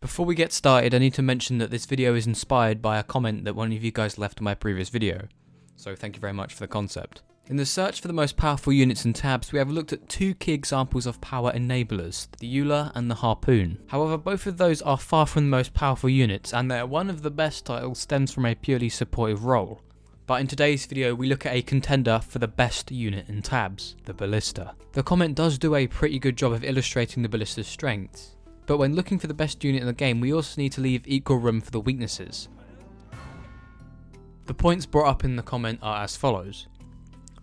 Before we get started, I need to mention that this video is inspired by a comment that one of you guys left in my previous video, so thank you very much for the concept. In the search for the most powerful units and tabs, we have looked at two key examples of power enablers, the Euler and the Harpoon. However, both of those are far from the most powerful units, and they're one of the best titles stems from a purely supportive role. But in today's video, we look at a contender for the best unit in tabs, the Ballista. The comment does do a pretty good job of illustrating the Ballista's strengths, but when looking for the best unit in the game, we also need to leave equal room for the weaknesses. The points brought up in the comment are as follows.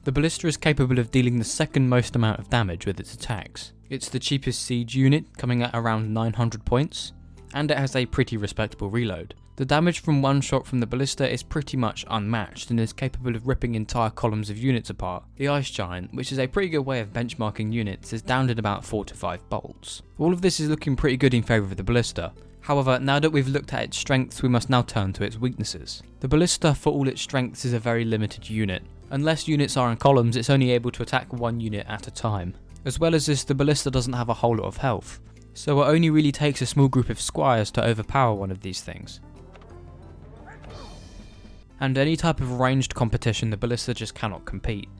The Ballista is capable of dealing the second most amount of damage with its attacks. It's the cheapest siege unit, coming at around 900 points, and it has a pretty respectable reload. The damage from one shot from the Ballista is pretty much unmatched and is capable of ripping entire columns of units apart. The Ice Giant, which is a pretty good way of benchmarking units, is downed at about 4 to 5 bolts. All of this is looking pretty good in favour of the Ballista. However, now that we've looked at its strengths, we must now turn to its weaknesses. The Ballista, for all its strengths, is a very limited unit. Unless units are in columns, it's only able to attack one unit at a time. As well as this, the Ballista doesn't have a whole lot of health, so it only really takes a small group of squires to overpower one of these things. And any type of ranged competition, the Ballista just cannot compete.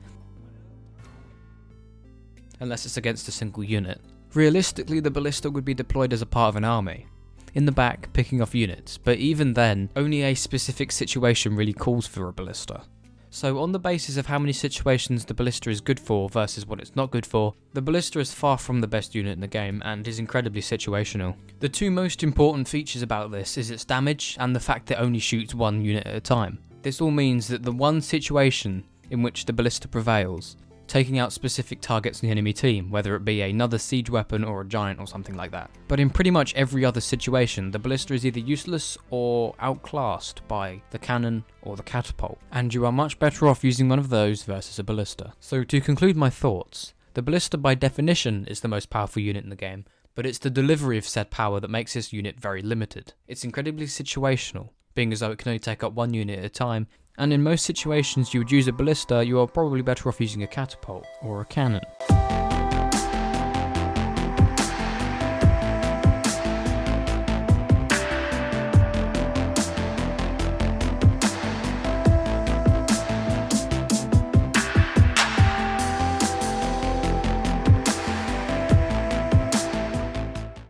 Unless it's against a single unit. Realistically, the Ballista would be deployed as a part of an army, in the back picking off units, but even then, only a specific situation really calls for a Ballista. So on the basis of how many situations the Ballista is good for versus what it's not good for, the Ballista is far from the best unit in the game and is incredibly situational. The two most important features about this is its damage and the fact that it only shoots one unit at a time. This all means that the one situation in which the Ballista prevails, taking out specific targets in the enemy team, whether it be another siege weapon or a giant or something like that. But in pretty much every other situation, the Ballista is either useless or outclassed by the cannon or the catapult, and you are much better off using one of those versus a Ballista. So to conclude my thoughts, the Ballista by definition is the most powerful unit in the game, but it's the delivery of said power that makes this unit very limited. It's incredibly situational, being as though it can only take up one unit at a time, and in most situations you would use a Ballista, you are probably better off using a catapult or a cannon.